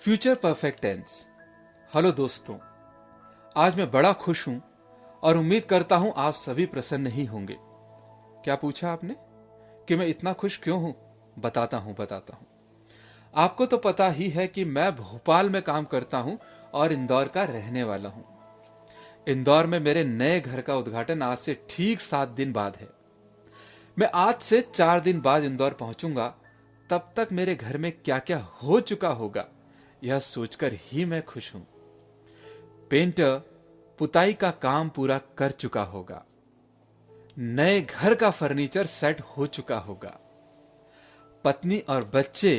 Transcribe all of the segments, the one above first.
Future perfect tense. Hello दोस्तों, आज मैं बड़ा खुश हूं और उम्मीद करता हूं आप सभी प्रसन्न ही होंगे। क्या पूछा आपने कि मैं इतना खुश क्यों हूं? बताता हूं। आपको तो पता ही है कि मैं भोपाल में काम करता हूं और इंदौर का रहने वाला हूं। इंदौर में मेरे नए घर का उद्घाटन आज से ठीक 7 दिन बाद है। मैं आज से 4 दिन बाद इंदौर पहुंचूंगा। तब तक मेरे घर में क्या क्या हो चुका होगा, यह सोचकर ही मैं खुश हूं। पेंटर पुताई का काम पूरा कर चुका होगा। नए घर का फर्नीचर सेट हो चुका होगा। पत्नी और बच्चे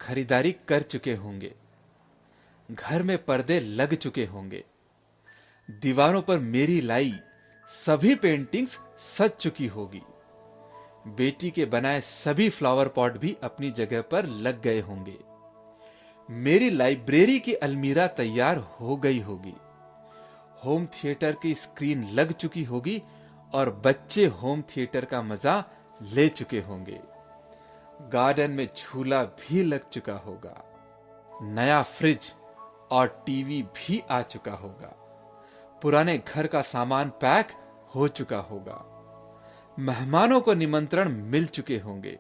खरीदारी कर चुके होंगे। घर में पर्दे लग चुके होंगे। दीवारों पर मेरी लाई सभी पेंटिंग्स सज चुकी होगी। बेटी के बनाए सभी फ्लावर पॉट भी अपनी जगह पर लग गए होंगे। मेरी लाइब्रेरी की अलमीरा तैयार हो गई होगी। होम थिएटर की स्क्रीन लग चुकी होगी और बच्चे होम थिएटर का मजा ले चुके होंगे। गार्डन में झूला भी लग चुका होगा। नया फ्रिज और टीवी भी आ चुका होगा। पुराने घर का सामान पैक हो चुका होगा। मेहमानों को निमंत्रण मिल चुके होंगे।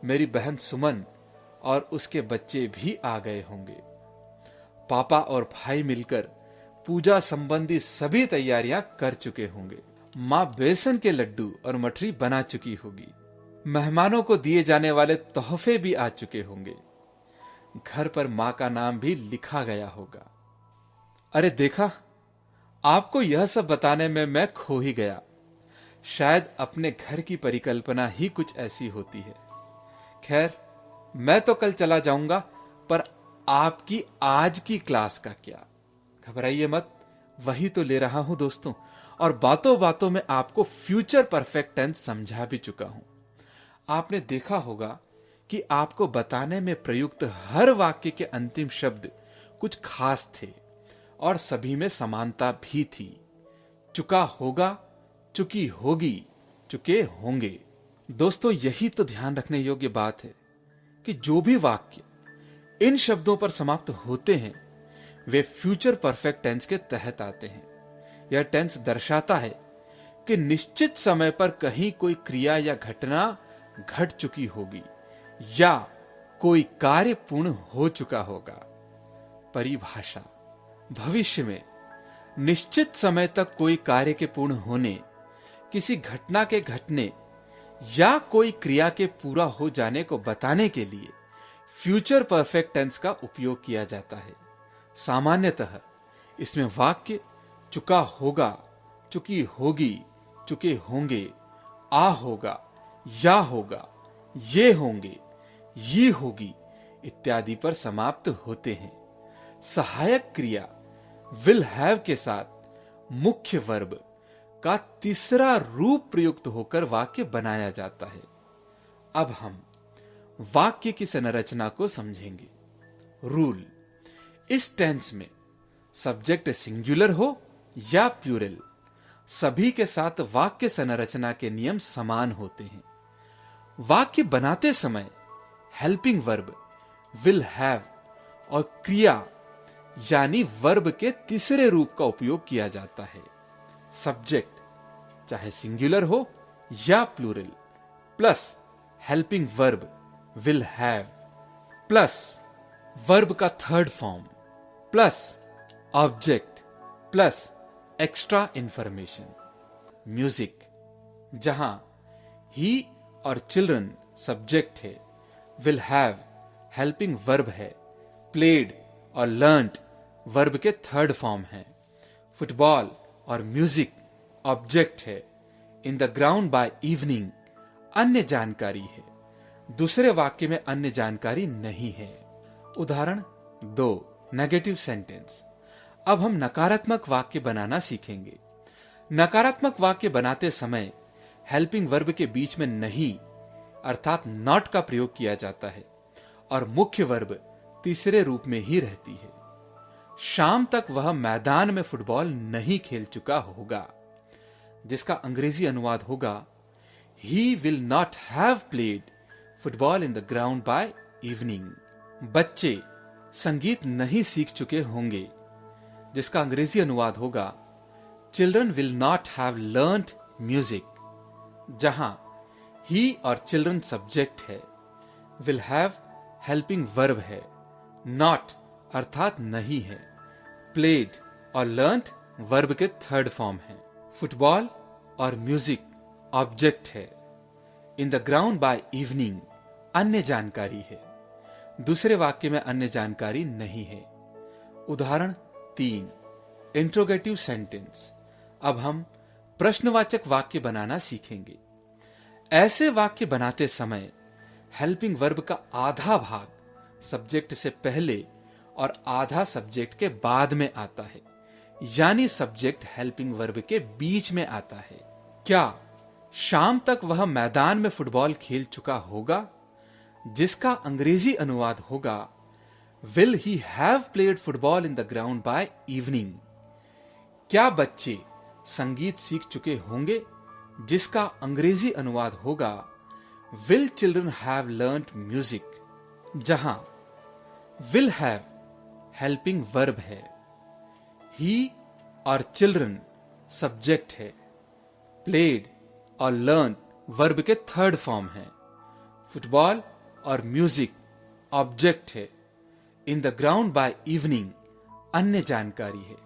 मेरी बहन सुमन और उसके बच्चे भी आ गए होंगे। पापा और भाई मिलकर पूजा संबंधी सभी तैयारियां कर चुके होंगे। मां बेसन के लड्डू और मठरी बना चुकी होगी। मेहमानों को दिए जाने वाले तोहफे भी आ चुके होंगे। घर पर मां का नाम भी लिखा गया होगा। अरे देखा, आपको यह सब बताने में मैं खो ही गया। शायद अपने घर की परिकल्पना ही कुछ ऐसी होती है। खैर, मैं तो कल चला जाऊंगा, पर आपकी आज की क्लास का क्या? घबराइए मत, वही तो ले रहा हूं दोस्तों। और बातों बातों में आपको फ्यूचर परफेक्ट टेंस समझा भी चुका हूं। आपने देखा होगा कि आपको बताने में प्रयुक्त हर वाक्य के अंतिम शब्द कुछ खास थे और सभी में समानता भी थी। चुका होगा, चुकी होगी, चुके होंगे। दोस्तों, यही तो ध्यान रखने योग्य बात है कि जो भी वाक्य इन शब्दों पर समाप्त होते हैं वे फ्यूचर परफेक्ट टेंस के तहत आते हैं। यह टेंस दर्शाता है कि निश्चित समय पर कहीं कोई क्रिया या घटना घट चुकी होगी या कोई कार्य पूर्ण हो चुका होगा। परिभाषा: भविष्य में निश्चित समय तक कोई कार्य के पूर्ण होने, किसी घटना के घटने या कोई क्रिया के पूरा हो जाने को बताने के लिए फ्यूचर परफेक्ट टेंस का उपयोग किया जाता है। सामान्यतः इसमें वाक्य चुका होगा, चुकी होगी, चुके होंगे, आ होगा, या होगा, ये होंगे, ये होगी इत्यादि पर समाप्त होते हैं। सहायक क्रिया विल हैव के साथ मुख्य वर्ब का तीसरा रूप प्रयुक्त होकर वाक्य बनाया जाता है। अब हम वाक्य की संरचना को समझेंगे। रूल: इस टेंस में सब्जेक्ट सिंगुलर हो या प्लूरल, सभी के साथ वाक्य संरचना के नियम समान होते हैं। वाक्य बनाते समय हेल्पिंग वर्ब विल हैव और क्रिया यानी वर्ब के तीसरे रूप का उपयोग किया जाता है। सब्जेक्ट चाहे सिंगुलर हो या plural plus helping verb will have plus verb का third form plus object plus extra information. Music: जहां ही और चिल्ड्रन सब्जेक्ट है, विल हैव हेल्पिंग वर्ब है, प्लेड और लर्नड वर्ब के थर्ड फॉर्म है। फुटबॉल और म्यूजिक ऑब्जेक्ट है। In the ground by evening अन्य जानकारी है। दूसरे वाक्य में अन्य जानकारी नहीं है। उदाहरण 2, नेगेटिव सेंटेंस। अब हम नकारात्मक वाक्य बनाना सीखेंगे। नकारात्मक वाक्य बनाते समय हेल्पिंग वर्ब के बीच में नहीं अर्थात नॉट का प्रयोग किया जाता है और मुख्य वर्ब तीसरे रूप में ही रहती है। शाम तक वह मैदान में फुटबॉल नहीं खेल चुका होगा, जिसका अंग्रेजी अनुवाद होगा he will not have played football in the ground by evening. बच्चे संगीत नहीं सीख चुके होंगे, जिसका अंग्रेजी अनुवाद होगा children will not have learned music. जहां ही और चिल्ड्रन सब्जेक्ट है, विल हैव हेल्पिंग वर्ब है, नॉट अर्थात नहीं है, प्लेड और लर्न्ड वर्ब के थर्ड फॉर्म है, फुटबॉल और म्यूजिक ऑब्जेक्ट है, in the ground by evening अन्य जानकारी है। दूसरे वाक्य में अन्य जानकारी नहीं है। उदाहरण 3, इंट्रोगेटिव सेंटेंस। अब हम प्रश्नवाचक वाक्य बनाना सीखेंगे। ऐसे वाक्य बनाते समय हेल्पिंग वर्ब का आधा भाग सब्जेक्ट से पहले और आधा सब्जेक्ट के बाद में आता है, यानी सब्जेक्ट हेल्पिंग वर्ब के बीच में आता है। क्या शाम तक वह मैदान में फुटबॉल खेल चुका होगा, जिसका अंग्रेजी अनुवाद होगा will he have played football in the ground by evening. क्या बच्चे संगीत सीख चुके होंगे, जिसका अंग्रेजी अनुवाद होगा will children have learned music. जहां विल हैव हेल्पिंग वर्ब है, ही और चिल्ड्रन सब्जेक्ट है, प्लेड और लर्न वर्ब के थर्ड फॉर्म है, फुटबॉल और म्यूजिक ऑब्जेक्ट है, in the ground by evening अन्य जानकारी है।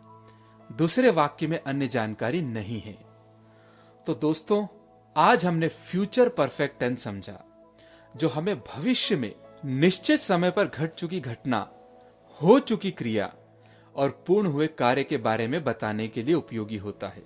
दूसरे वाक्य में अन्य जानकारी नहीं है। तो दोस्तों, आज हमने फ्यूचर परफेक्ट टेंस समझा, जो हमें भविष्य में निश्चित समय पर घट चुकी घटना, हो चुकी क्रिया और पूर्ण हुए कार्य के बारे में बताने के लिए उपयोगी होता है।